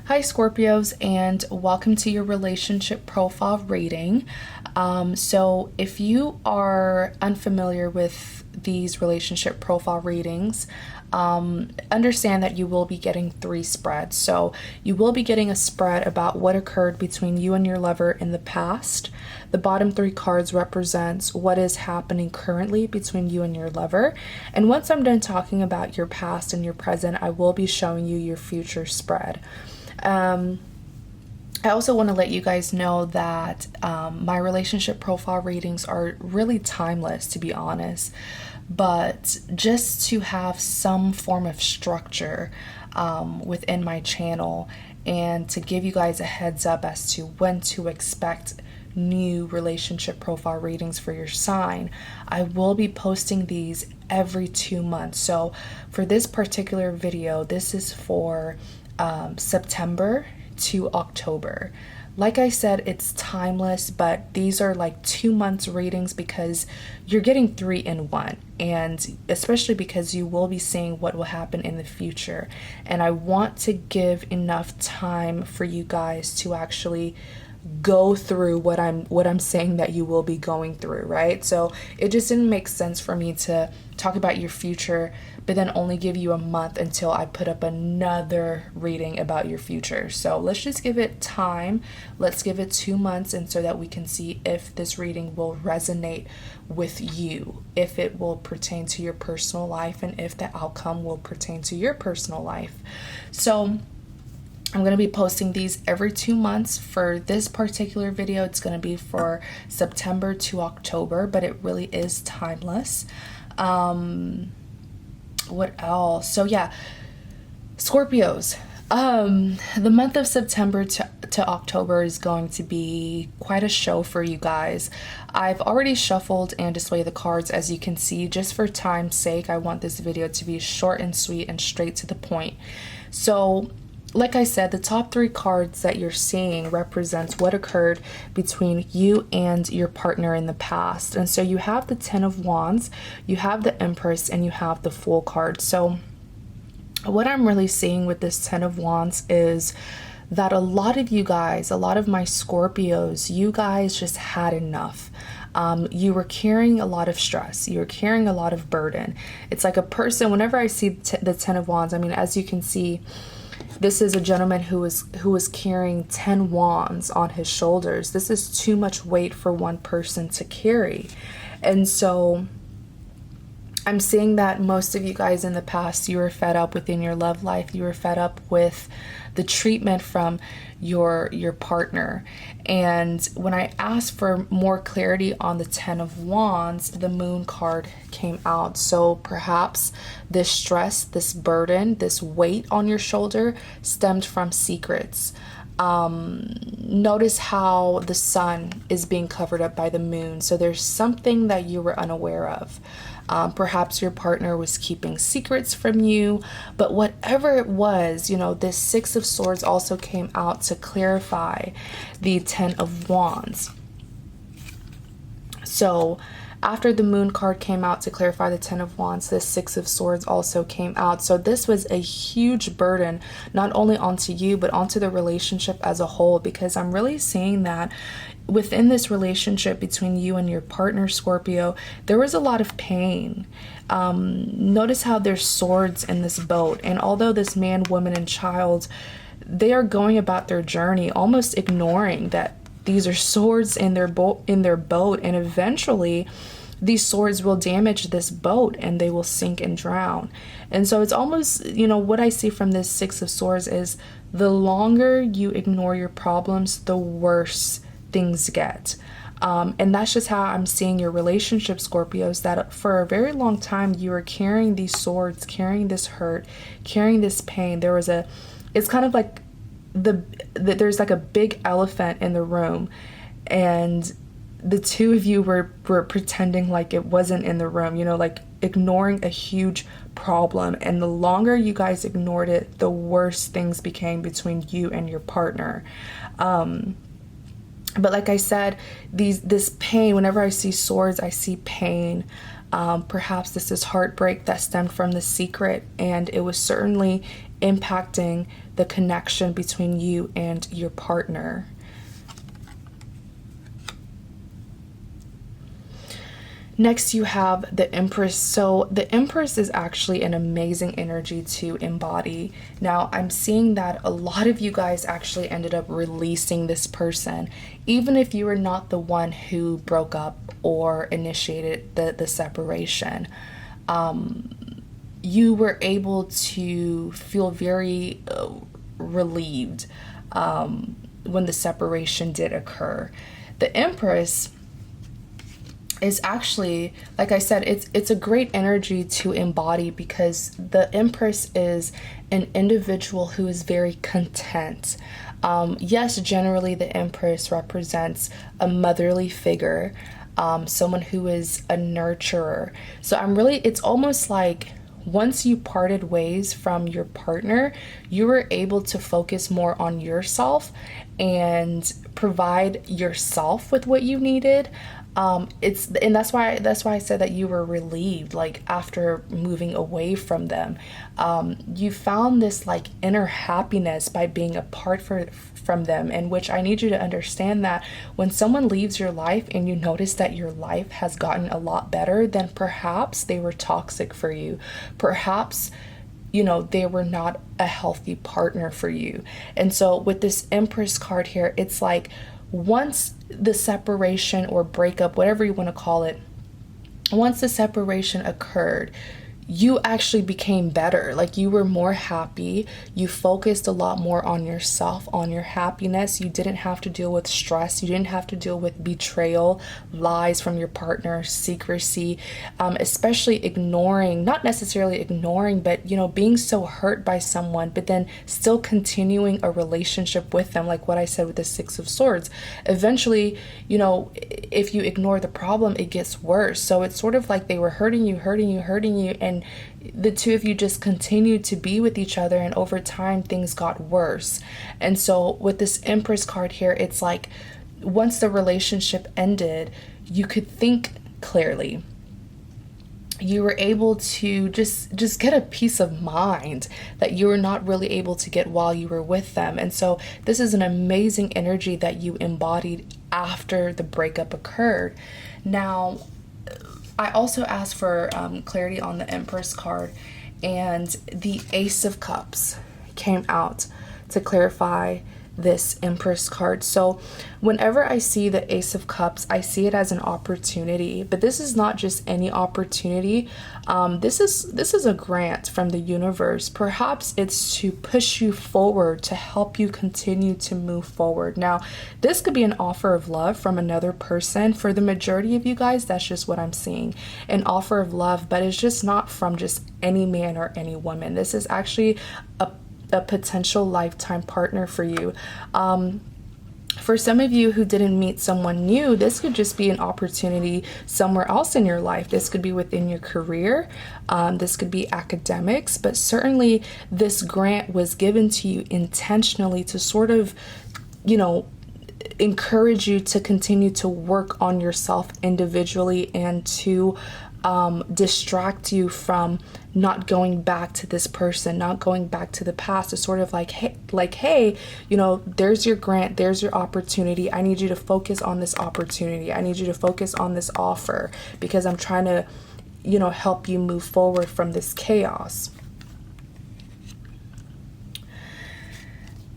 Hi Scorpios, and welcome to your relationship profile reading. So if you are unfamiliar with these relationship profile readings, understand that you will be getting three spreads. So you will be getting a spread about what occurred between you and your lover in the past. The bottom three cards represents what is happening currently between you and your lover. And once I'm done talking about your past and your present, I will be showing you your future spread. I also want to let you guys know that my relationship profile readings are really timeless, to be honest, but just to have some form of structure within my channel and to give you guys a heads up as to when to expect new relationship profile readings for your sign. I will be posting these every 2 months. So for this particular video, this is for September to October. Like I said, it's timeless, but these are like 2 months readings because you're getting 3 in 1, and especially because you will be seeing what will happen in the future. And I want to give enough time for you guys to actually go through what I'm saying that you will be going through, right? So it just didn't make sense for me to talk about your future but then only give you a month until I put up another reading about your future. So let's just give it time. Let's give it 2 months, and so that we can see if this reading will resonate with you, if it will pertain to your personal life, and if the outcome will pertain to your personal life. So I'm going to be posting these every 2 months. For this particular video, it's going to be for September to October, but it really is timeless. What else? So yeah, Scorpios, the month of September to October is going to be quite a show for you guys. I've already shuffled and displayed the cards, as you can see. Just for time's sake, I want this video to be short and sweet and straight to the point. So like I said, the top 3 cards that you're seeing represents what occurred between you and your partner in the past. And so you have the 10 of Wands, you have the Empress, and you have the Fool card. So what I'm really seeing with this 10 of Wands is that a lot of you guys, a lot of my Scorpios, you guys just had enough. You were carrying a lot of stress. You were carrying a lot of burden. It's like a person, whenever I see the 10 of Wands, I mean, as you can see, this is a gentleman who was carrying 10 wands on his shoulders. This is too much weight for one person to carry. And so I'm seeing that most of you guys in the past, you were fed up within your love life. You were fed up with the treatment from your partner. And when I asked for more clarity on the 10 of Wands, the Moon card came out. So perhaps this stress, this burden, this weight on your shoulder stemmed from secrets. Notice how the sun is being covered up by the moon. So there's something that you were unaware of. Perhaps your partner was keeping secrets from you, but whatever it was, you know, this 6 of Swords also came out to clarify the 10 of Wands. So after the Moon card came out to clarify the 10 of Wands, this 6 of Swords also came out. So this was a huge burden, not only onto you, but onto the relationship as a whole, because I'm really seeing that within this relationship between you and your partner, Scorpio, there was a lot of pain. Notice how there's swords in this boat. And although this man, woman, and child, they are going about their journey, almost ignoring that these are swords in their boat, and eventually these swords will damage this boat and they will sink and drown. And so it's almost, you know, what I see from this 6 of Swords is the longer you ignore your problems, the worse things get. And that's just how I'm seeing your relationship, Scorpios, that for a very long time you were carrying these swords, carrying this hurt, carrying this pain. It's kind of like there's like a big elephant in the room, and the two of you were pretending like it wasn't in the room, you know, like ignoring a huge problem. And the longer you guys ignored it, the worse things became between you and your partner. But like I said, this pain, whenever I see swords, I see pain. Perhaps this is heartbreak that stemmed from the secret, and it was certainly impacting the connection between you and your partner. Next, you have the Empress. So the Empress is actually an amazing energy to embody. Now, I'm seeing that a lot of you guys actually ended up releasing this person, even if you were not the one who broke up or initiated the separation. You were able to feel very relieved when the separation did occur. The Empress is actually, like I said, it's a great energy to embody, because the Empress is an individual who is very content. Yes, generally the Empress represents a motherly figure, someone who is a nurturer. So it's almost like once you parted ways from your partner, you were able to focus more on yourself and provide yourself with what you needed. That's why I said that you were relieved, like after moving away from them. You found this like inner happiness by being apart from them, in which I need you to understand that when someone leaves your life and you notice that your life has gotten a lot better, then perhaps they were toxic for you. Perhaps they were not a healthy partner for you. And so with this Empress card here, it's like once the separation or breakup, whatever you want to call it, once the separation occurred, you actually became better. Like you were more happy. You focused a lot more on yourself, on your happiness. You didn't have to deal with stress. You didn't have to deal with betrayal, lies from your partner, secrecy, especially ignoring, not necessarily ignoring, but, being so hurt by someone, but then still continuing a relationship with them. Like what I said with the Six of Swords, eventually, if you ignore the problem, it gets worse. So it's sort of like they were hurting you, and the two of you just continued to be with each other, and over time things got worse. And so with this Empress card here, it's like once the relationship ended, you could think clearly. You were able to just get a peace of mind that you were not really able to get while you were with them. And so this is an amazing energy that you embodied after the breakup occurred. Now, I also asked for clarity on the Empress card, and the Ace of Cups came out to clarify this Empress card. So whenever I see the Ace of Cups, I see it as an opportunity, but this is not just any opportunity. This is a grant from the universe. Perhaps it's to push you forward, to help you continue to move forward. Now, this could be an offer of love from another person. For the majority of you guys, that's just what I'm seeing, an offer of love, but it's just not from just any man or any woman. This is actually a potential lifetime partner for you. For some of you who didn't meet someone new, this could just be an opportunity somewhere else in your life. This could be within your career. This could be academics, but certainly this grant was given to you intentionally to sort of, encourage you to continue to work on yourself individually, and to distract you from not going back to this person, not going back to the past. It's sort of like, hey, there's your grant, there's your opportunity. I need you to focus on this opportunity. I need you to focus on this offer, because I'm trying to, help you move forward from this chaos.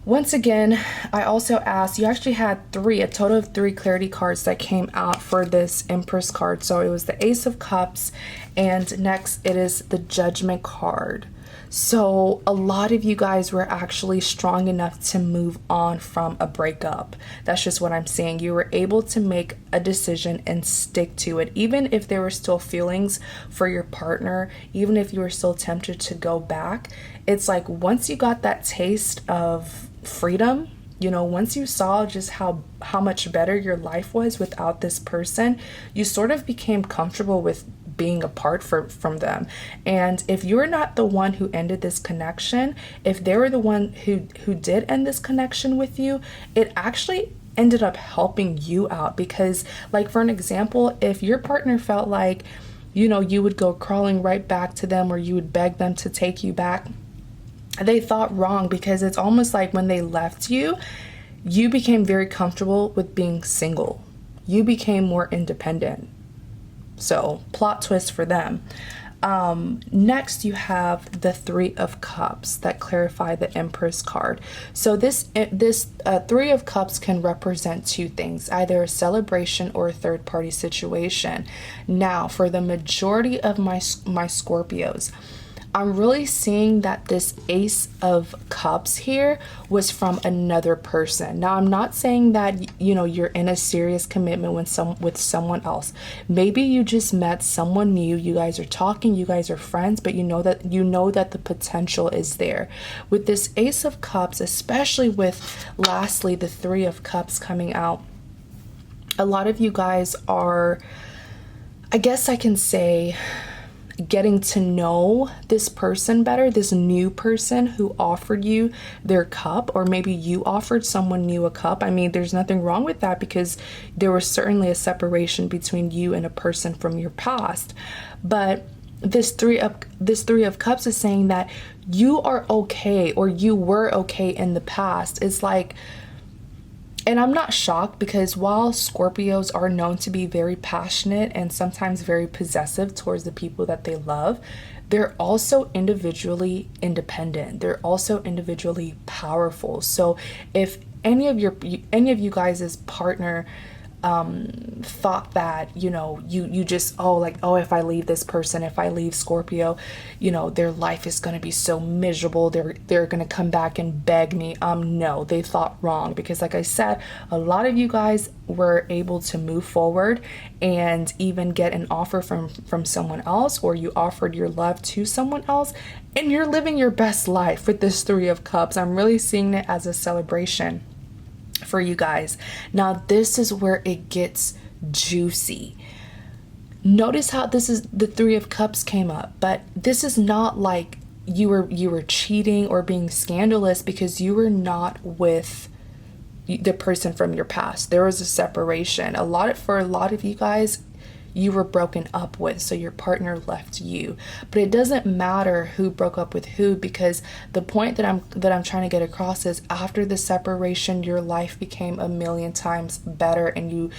Once again, I also asked, you actually had a total of three clarity cards that came out for this Empress card. So it was the Ace of Cups, and next it is the Judgment card. So a lot of you guys were actually strong enough to move on from a breakup. That's just what I'm saying. You were able to make a decision and stick to it, even if there were still feelings for your partner, even if you were still tempted to go back. It's like once you got that taste of freedom, once you saw just how much better your life was without this person, you sort of became comfortable with being apart from them. And if you're not the one who ended this connection, if they were the one who did end this connection with you, it actually ended up helping you out. Because, like, for an example, if your partner felt like, you would go crawling right back to them, or you would beg them to take you back, they thought wrong, because it's almost like when they left you, you became very comfortable with being single. You became more independent. So, plot twist for them. Next, you have the Three of Cups that clarify the Empress card. So this Three of Cups can represent two things, either a celebration or a third party situation. Now, for the majority of my Scorpios, I'm really seeing that this Ace of Cups here was from another person. Now, I'm not saying that, you're in a serious commitment with someone else. Maybe you just met someone new, you guys are talking, you guys are friends, but you know that the potential is there. With this Ace of Cups, especially with lastly the Three of Cups coming out, a lot of you guys are, I guess I can say, getting to know this person better, this new person who offered you their cup, or maybe you offered someone new a cup. I mean, there's nothing wrong with that, because there was certainly a separation between you and a person from your past. But this three of cups is saying that you are okay, or you were okay in the past. It's like, and I'm not shocked, because while Scorpios are known to be very passionate and sometimes very possessive towards the people that they love, they're also individually independent. They're also individually powerful. So if any of you guys' partner thought that, you just, if I leave this person, if I leave Scorpio, their life is going to be so miserable, they're going to come back and beg me. No, they thought wrong, because like I said, a lot of you guys were able to move forward and even get an offer from someone else, or you offered your love to someone else, and you're living your best life with this Three of Cups. I'm really seeing it as a celebration for you guys. Now, this is where it gets juicy. Notice how this is the Three of Cups came up, but this is not like you were cheating or being scandalous because you were not with the person from your past. There was a separation. For a lot of you guys, you were broken up with, so your partner left you. But it doesn't matter who broke up with who, because the point that I'm trying to get across is, after the separation, your life became a million times better, and you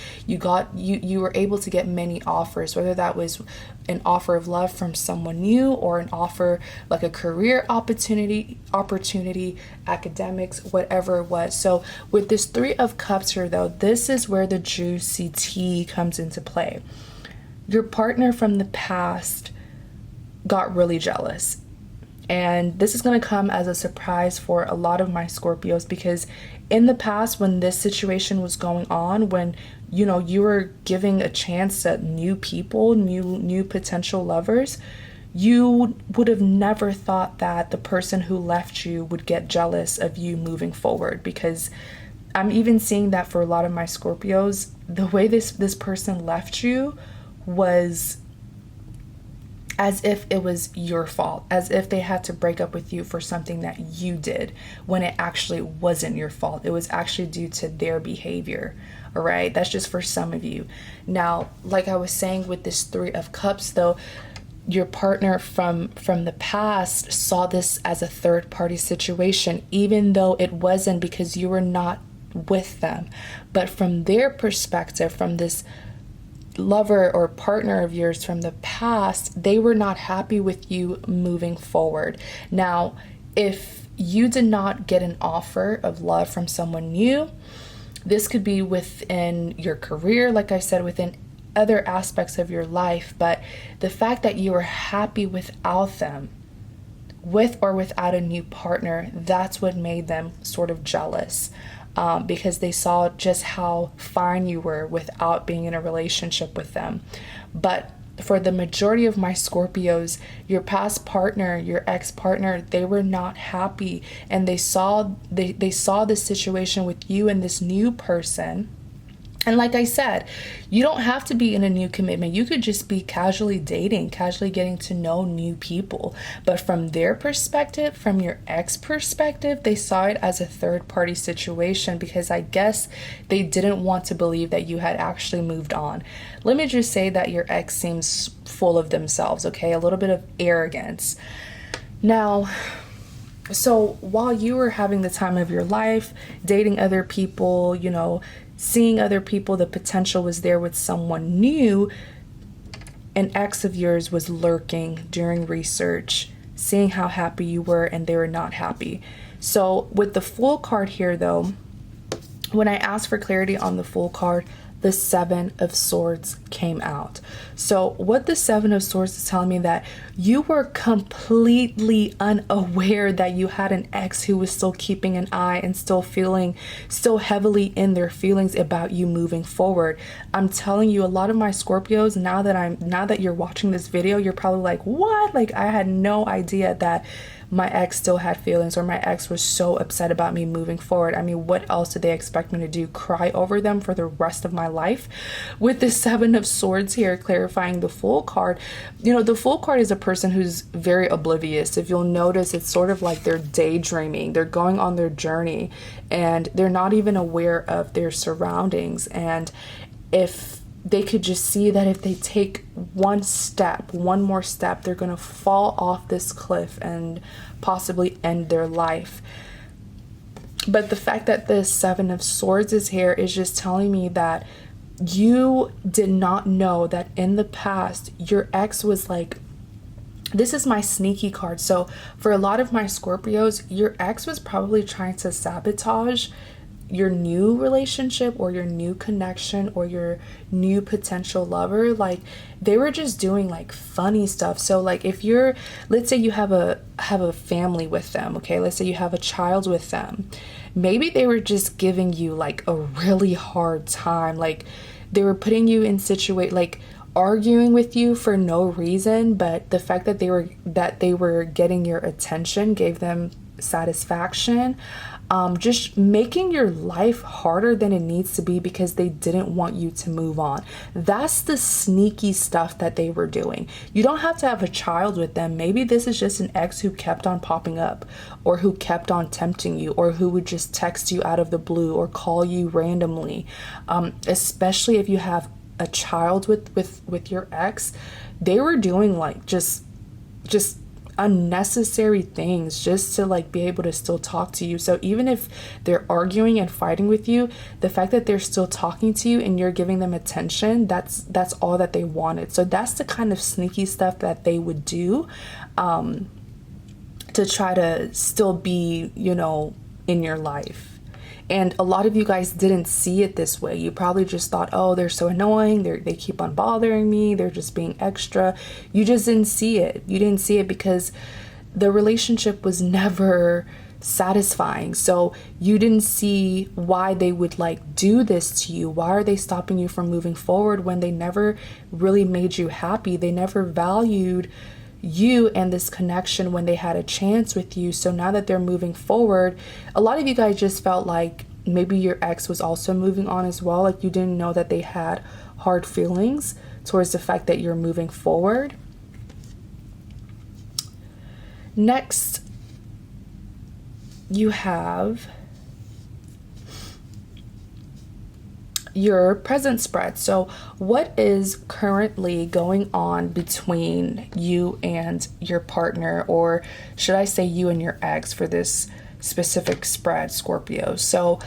were able to get many offers, whether that was an offer of love from someone new, or an offer like a career opportunity, academics, whatever it was. So with this Three of Cups here, though, this is where the juicy tea comes into play. Your partner from the past got really jealous. And this is going to come as a surprise for a lot of my Scorpios, because in the past, when this situation was going on, when you were giving a chance to new people, new potential lovers, you would have never thought that the person who left you would get jealous of you moving forward. Because I'm even seeing that for a lot of my Scorpios, the way this person left you was as if it was your fault, as if they had to break up with you for something that you did, when it actually wasn't your fault. It was actually due to their behavior. All right, that's just for some of you. Now, like I was saying with this Three of Cups, though, your partner from the past saw this as a third party situation, even though it wasn't, because you were not with them. But from their perspective, from this lover or partner of yours from the past, they were not happy with you moving forward. Now, if you did not get an offer of love from someone new, this could be within your career, like I said, within other aspects of your life, but the fact that you were happy without them, with or without a new partner, that's what made them sort of jealous. Because they saw just how fine you were without being in a relationship with them. But for the majority of my Scorpios, your past partner, your ex-partner, they were not happy, and they saw this situation with you and this new person. And like I said, you don't have to be in a new commitment. You could just be casually dating, casually getting to know new people. But from their perspective, from your ex perspective, they saw it as a third party situation, because I guess they didn't want to believe that you had actually moved on. Let me just say that your ex seems full of themselves, okay? A little bit of arrogance. Now, So while you were having the time of your life, dating other people, you know, seeing other people, the potential was there with someone new, an ex of yours was lurking during research, seeing how happy you were, and they were not happy. So with the Fool card here, though, when I asked for clarity on the Fool card, the Seven of Swords came out. So what the Seven of Swords is telling me, that you were completely unaware that you had an ex who was still keeping an eye and still heavily in their feelings about you moving forward. I'm telling you, a lot of my Scorpios, now that you're watching this video, you're probably like, what? Like, I had no idea that my ex still had feelings, or my ex was so upset about me moving forward. I mean, what else did they expect me to do? Cry over them for the rest of my life? With the Seven of Swords here clarifying the Fool card, you know, the Fool card is a person who's very oblivious. If you'll notice, it's sort of like they're daydreaming, they're going on their journey, and they're not even aware of their surroundings. And if they could just see that if they take one more step, they're going to fall off this cliff and possibly end their life. But the fact that the Seven of Swords is here is just telling me that you did not know that in the past, your ex was like, this is my sneaky card. So for a lot of my Scorpios, your ex was probably trying to sabotage your new relationship, or your new connection, or your new potential lover. Like, they were just doing like funny stuff. So like, if you're, let's say you have a family with them, okay, let's say you have a child with them, maybe they were just giving you like a really hard time. Like, they were putting you in like arguing with you for no reason, but the fact that they were getting your attention gave them satisfaction. Just making your life harder than it needs to be because they didn't want you to move on. That's the sneaky stuff that they were doing. You don't have to have a child with them. Maybe this is just an ex who kept on popping up, or who kept on tempting you, or who would just text you out of the blue or call you randomly. Especially if you have a child with your ex, they were doing like just unnecessary things just to like be able to still talk to you. So even if they're arguing and fighting with you, the fact that they're still talking to you and you're giving them attention, that's all that they wanted. So that's the kind of sneaky stuff that they would do to try to still be, you know, in your life. And a lot of you guys didn't see it this way. You probably just thought, oh, they're so annoying, they keep on bothering me, they're just being extra. You just didn't see it. You didn't see it because the relationship was never satisfying. So you didn't see why they would like do this to you. Why are they stopping you from moving forward when they never really made you happy? They never valued you and this connection when they had a chance with you. So now that they're moving forward, a lot of you guys just felt like maybe your ex was also moving on as well. Like, you didn't know that they had hard feelings towards the fact that you're moving forward. Next, you have your present spread. So what is currently going on between you and your partner, or should I say you and your ex, for this specific spread, Scorpio? So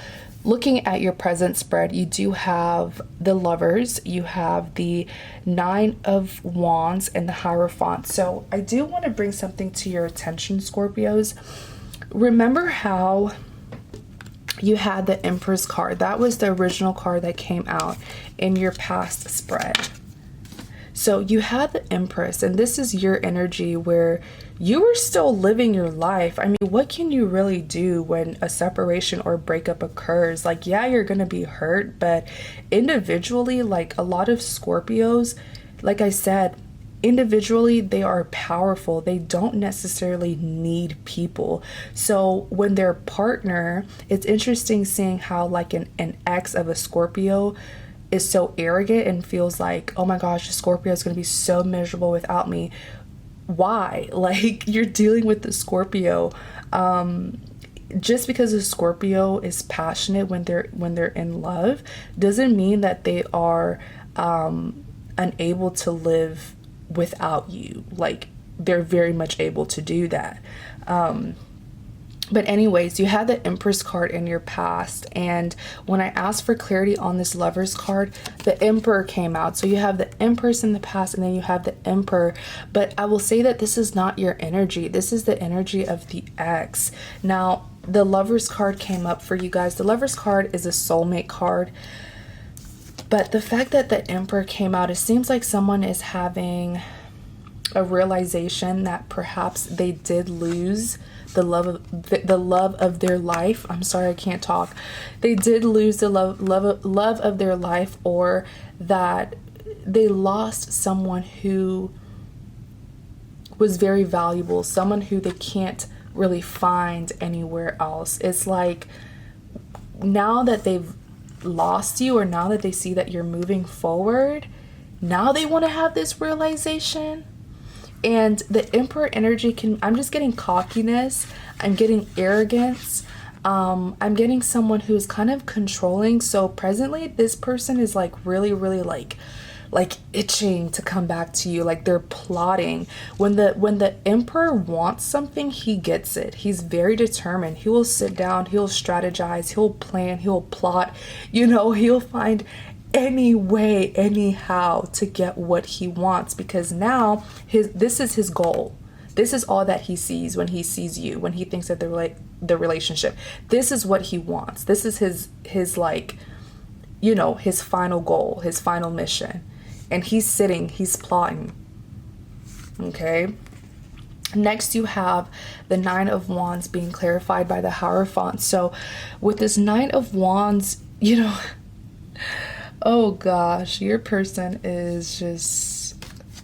looking at your present spread, you do have the Lovers, you have the Nine of Wands, and the Hierophant. So I do want to bring something to your attention, Scorpios. Remember how you had the Empress card? That was the original card that came out in your past spread. So you had the Empress, and this is your energy where you were still living your life. I mean, what can you really do when a separation or breakup occurs? Like, yeah, you're gonna be hurt, but individually, like a lot of Scorpios, like I said, individually they are powerful. They don't necessarily need people. So when their partner, it's interesting seeing how like an ex of a Scorpio is so arrogant and feels like, oh my gosh, a Scorpio is going to be so miserable without me. Why? Like, you're dealing with the Scorpio. Just because a Scorpio is passionate when they're in love doesn't mean that they are unable to live without you. Like, they're very much able to do that. But anyways, you had the Empress card in your past, and when I asked for clarity on this Lovers card, the Emperor came out. So you have the Empress in the past, and then you have the Emperor. But I will say that this is not your energy. This is the energy of the ex. Now, the Lovers card came up for you guys. The Lovers card is a soulmate card. But the fact that the Emperor came out, it seems like someone is having a realization that perhaps they did lose the love of their life. I'm sorry, I can't talk. They did lose the love of their life, or that they lost someone who was very valuable, someone who they can't really find anywhere else. It's like now that they've lost you, or now that they see that you're moving forward, now they want to have this realization. And the Emperor energy I'm just getting cockiness, I'm getting arrogance, I'm getting someone who's kind of controlling. So presently this person is like really like itching to come back to you, like they're plotting. When the Emperor wants something, he gets it. He's very determined. He will sit down, he'll strategize, he'll plan, he'll plot, he'll find any way, anyhow, to get what he wants, because now this is his goal. This is all that he sees when he sees you, when he thinks of the relationship. This is what he wants. This is his like, his final goal, his final mission. And he's sitting, he's plotting. Okay. Next, you have the Nine of Wands being clarified by the Hierophant. So with this Nine of Wands, oh gosh, your person is just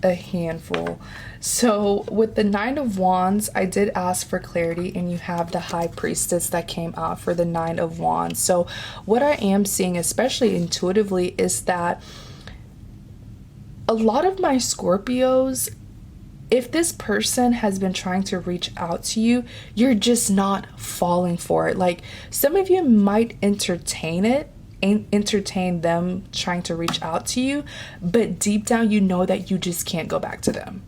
a handful. So with the Nine of Wands, I did ask for clarity, and you have the High Priestess that came out for the Nine of Wands. So what I am seeing, especially intuitively, is that a lot of my Scorpios, if this person has been trying to reach out to you, you're just not falling for it. Like, some of you might entertain it, entertain them trying to reach out to you, but deep down you know that you just can't go back to them,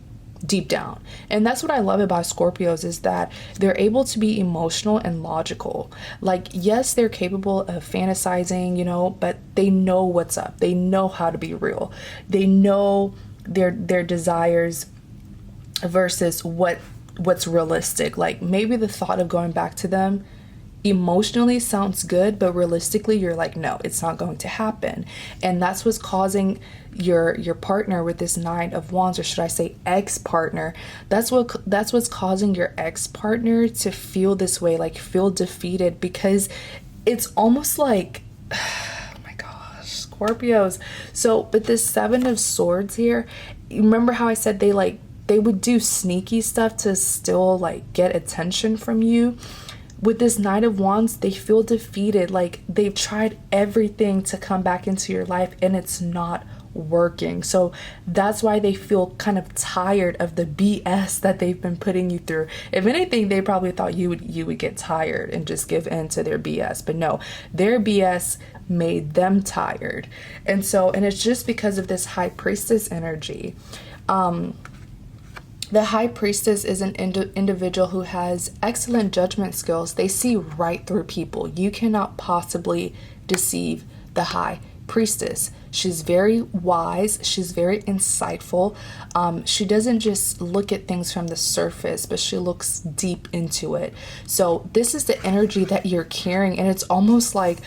deep down. And that's what I love about Scorpios, is that they're able to be emotional and logical. Like, yes, they're capable of fantasizing, but they know what's up. They know how to be real. They know their desires versus what's realistic. Like, maybe the thought of going back to them emotionally sounds good, but realistically you're like, no, it's not going to happen. And that's what's causing your partner with this Nine of Wands, or should I say ex-partner, that's what's causing your ex-partner to feel this way, like feel defeated, because it's almost like, oh my gosh, Scorpios. So with this Seven of Swords here, remember how I said they would do sneaky stuff to still like get attention from you? With this Nine of Wands, they feel defeated. Like, they've tried everything to come back into your life and it's not working. So that's why they feel kind of tired of the BS that they've been putting you through. If anything, they probably thought you would get tired and just give in to their BS. But no, their BS made them tired. And it's just because of this High Priestess energy. The High Priestess is an individual who has excellent judgment skills. They see right through people. You cannot possibly deceive the High Priestess. She's very wise. She's very insightful. She doesn't just look at things from the surface, but she looks deep into it. So this is the energy that you're carrying, and it's almost like,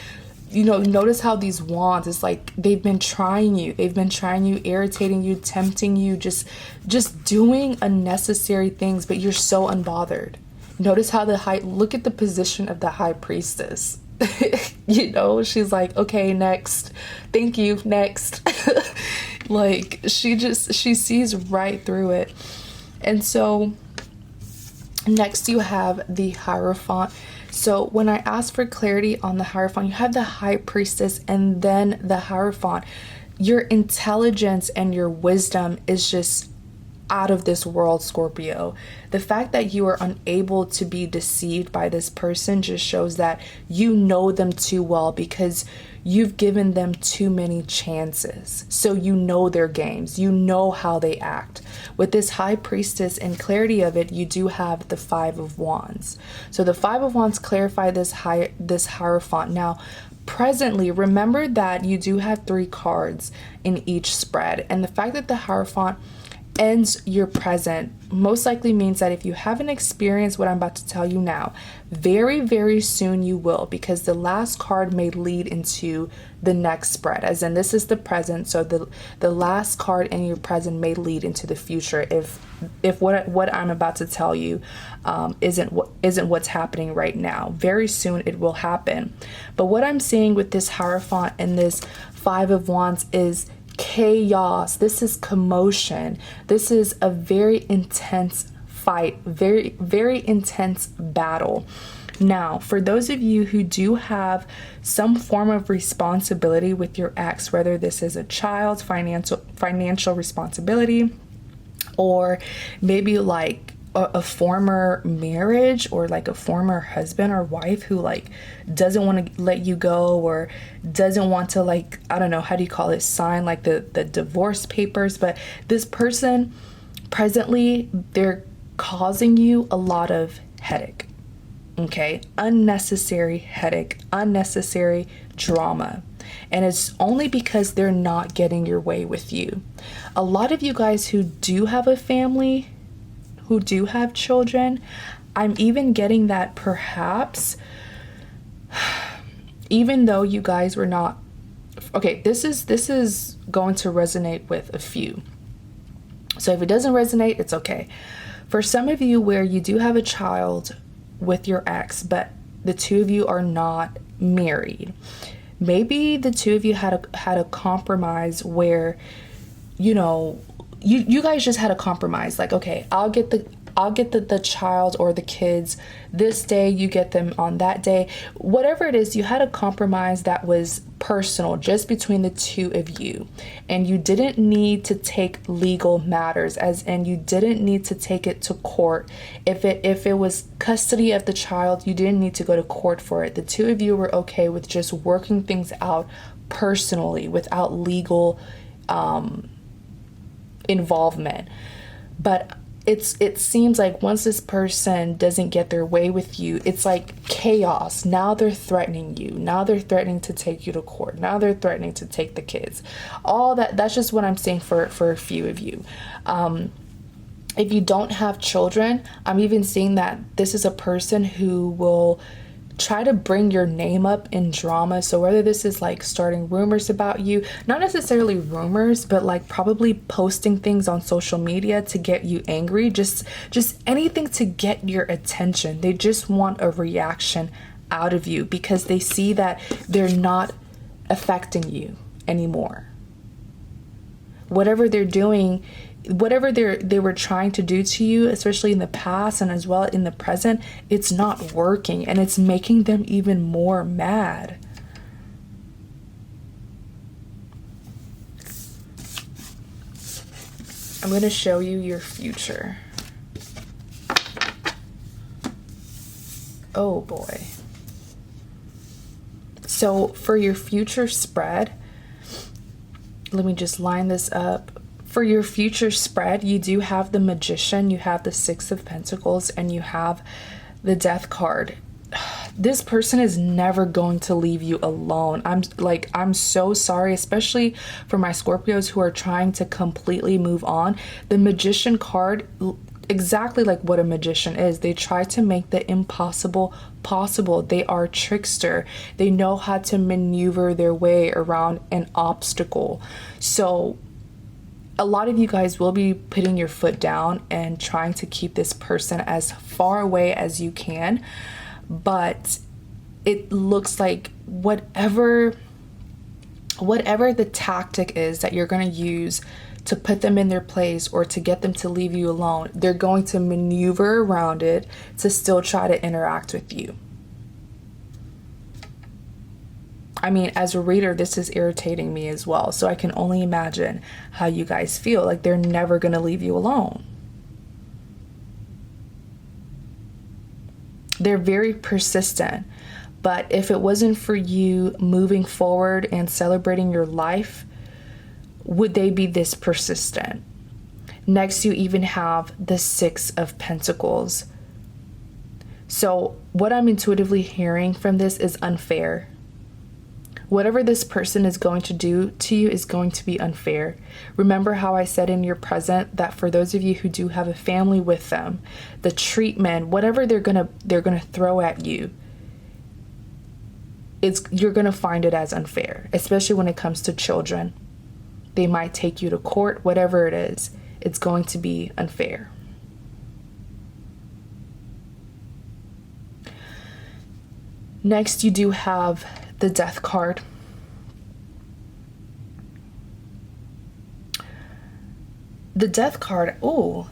notice how these wands, it's like they've been trying you, irritating you, tempting you, just doing unnecessary things, but you're so unbothered. Notice how look at the position of the High Priestess. She's like, okay, next, thank you, next. Like, she sees right through it. And so next you have the Hierophant. So when I ask for clarity on the Hierophant, you have the High Priestess and then the Hierophant. Your intelligence and your wisdom is just out of this world, Scorpio. The fact that you are unable to be deceived by this person just shows that you know them too well, because you've given them too many chances. So you know their games, you know how they act. With this High Priestess and clarity of it, you do have the Five of Wands. So the Five of Wands clarify this Hierophant. Now, presently, remember that you do have 3 cards in each spread, and the fact that the Hierophant ends your present most likely means that if you haven't experienced what I'm about to tell you now, very, very soon you will, because the last card may lead into the next spread, as in this is the present, so the last card in your present may lead into the future if what I'm about to tell you isn't what's happening right now. Very soon it will happen. But what I'm seeing with this Hierophant and this Five of Wands is chaos. This is commotion. This is a very intense fight, very, very intense battle. Now, for those of you who do have some form of responsibility with your ex, whether this is a child's financial responsibility, or maybe like a former marriage, or like a former husband or wife who like doesn't want to let you go, or doesn't want to, like, I don't know, how do you call it, sign like the divorce papers. But this person presently, they're causing you a lot of headache. Okay, unnecessary headache, unnecessary drama. And it's only because they're not getting your way with you. A lot of you guys who do have a family, who do have children, I'm even getting that perhaps, even though you guys were not, okay, this is going to resonate with a few. So if it doesn't resonate, it's okay. For some of you where you do have a child with your ex, but the two of you are not married, maybe the two of you had a compromise where, you know, you guys just had a compromise, like, okay, I'll get the child or the kids this day, you get them on that day. Whatever it is, you had a compromise that was personal, just between the two of you. And you didn't need to take legal matters, as in you didn't need to take it to court. If it was custody of the child, you didn't need to go to court for it. The two of you were okay with just working things out personally without legal involvement. But it seems like once this person doesn't get their way with you, it's like chaos. Now they're threatening you. Now they're threatening to take you to court. Now they're threatening to take the kids. All that's just what I'm saying for a few of you. If you don't have children, I'm even seeing that this is a person who will try to bring your name up in drama. So whether this is like starting rumors about you, not necessarily rumors, but like probably posting things on social media to get you angry, just anything to get your attention. They just want a reaction out of you because they see that they're not affecting you anymore. Whatever they're doing, whatever they were trying to do to you, especially in the past and as well in the present, it's not working, and it's making them even more mad. I'm going to show you your future. Oh boy. So for your future spread, let me just line this up. For your future spread, you do have the Magician, you have the Six of Pentacles, and you have the Death card. This person is never going to leave you alone. I'm so sorry, especially for my Scorpios who are trying to completely move on. The Magician card, exactly like what a magician is. They try to make the impossible possible. They are a trickster. They know how to maneuver their way around an obstacle. So a lot of you guys will be putting your foot down and trying to keep this person as far away as you can. But it looks like whatever the tactic is that you're going to use to put them in their place or to get them to leave you alone, they're going to maneuver around it to still try to interact with you. I mean, as a reader, this is irritating me as well. So I can only imagine how you guys feel. Like they're never going to leave you alone. They're very persistent. But if it wasn't for you moving forward and celebrating your life, would they be this persistent? Next, you even have the Six of Pentacles. So what I'm intuitively hearing from this is unfair. Whatever this person is going to do to you is going to be unfair. Remember how I said in your present that for those of you who do have a family with them, the treatment, whatever they're gonna throw at you, you're gonna find it as unfair, especially when it comes to children. They might take you to court, whatever it is, it's going to be unfair. Next, you do have the Death card. The Death card, oh.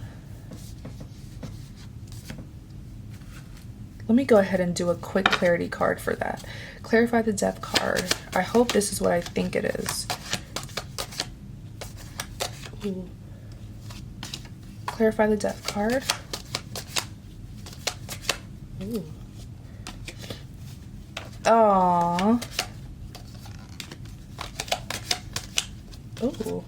Let me go ahead and do a quick clarity card for that. Clarify the Death card. I hope this is what I think it is. Ooh. Clarify the Death card. Ooh. Aww. Ooh.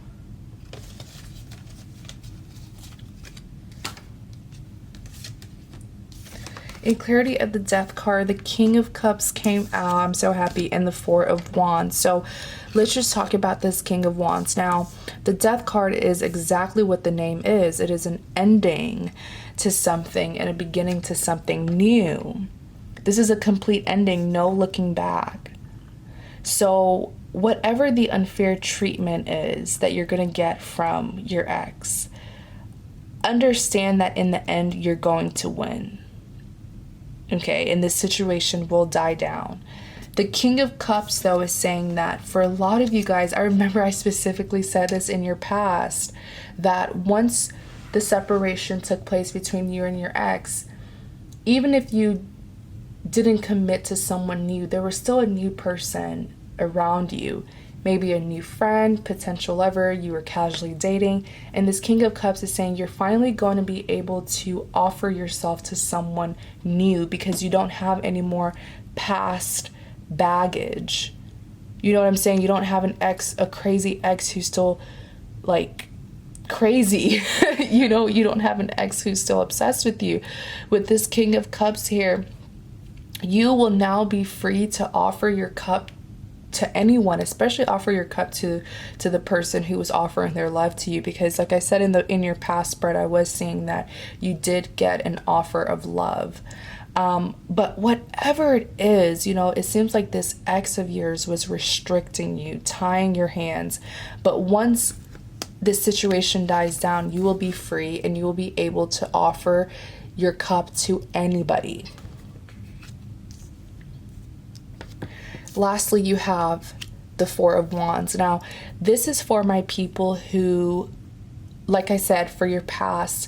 In clarity of the Death card, the King of Cups came out. I'm so happy. And the Four of Wands. So let's just talk about this King of Wands. Now, the Death card is exactly what the name is. It is an ending to something and a beginning to something new. This is a complete ending, no looking back. So whatever the unfair treatment is that you're going to get from your ex, understand that in the end, you're going to win. Okay, and this situation will die down. The King of Cups, though, is saying that for a lot of you guys, I remember I specifically said this in your past, that once the separation took place between you and your ex, even if you didn't commit to someone new, there was still a new person around you. Maybe a new friend, potential lover, you were casually dating. And this King of Cups is saying you're finally going to be able to offer yourself to someone new because you don't have any more past baggage. You know what I'm saying? You don't have a crazy ex who's still like crazy. You know, you don't have an ex who's still obsessed with you. With this King of Cups here, you will now be free to offer your cup to anyone, especially offer your cup to the person who was offering their love to you, because like I said in your past spread, I was seeing that you did get an offer of love. But whatever it is, you know, it seems like this ex of yours was restricting you, tying your hands. But once this situation dies down, you will be free and you will be able to offer your cup to anybody. Lastly, you have the Four of Wands. Now, this is for my people who, like I said, for your past,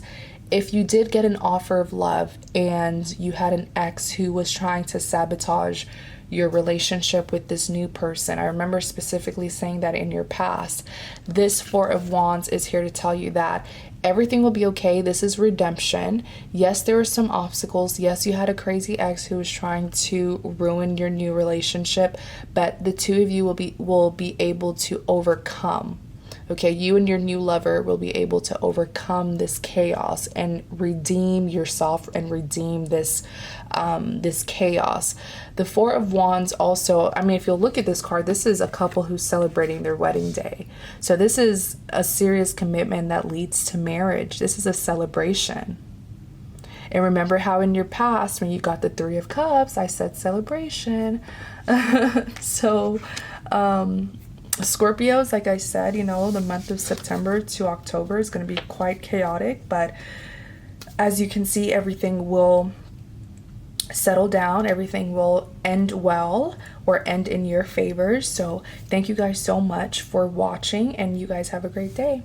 if you did get an offer of love and you had an ex who was trying to sabotage your relationship with this new person, I remember specifically saying that in your past, this Four of Wands is here to tell you that everything will be okay. This is redemption. Yes, there were some obstacles. Yes, you had a crazy ex who was trying to ruin your new relationship, but the two of you will be able to overcome. Okay, you and your new lover will be able to overcome this chaos and redeem yourself and redeem this chaos. The Four of Wands also, I mean, if you'll look at this card, this is a couple who's celebrating their wedding day. So this is a serious commitment that leads to marriage. This is a celebration. And remember how in your past, when you got the Three of Cups, I said celebration. So, Scorpios, like I said, you know, the month of September to October is going to be quite chaotic, but as you can see, everything will settle down, everything will end well or end in your favor. So thank you guys so much for watching, and you guys have a great day.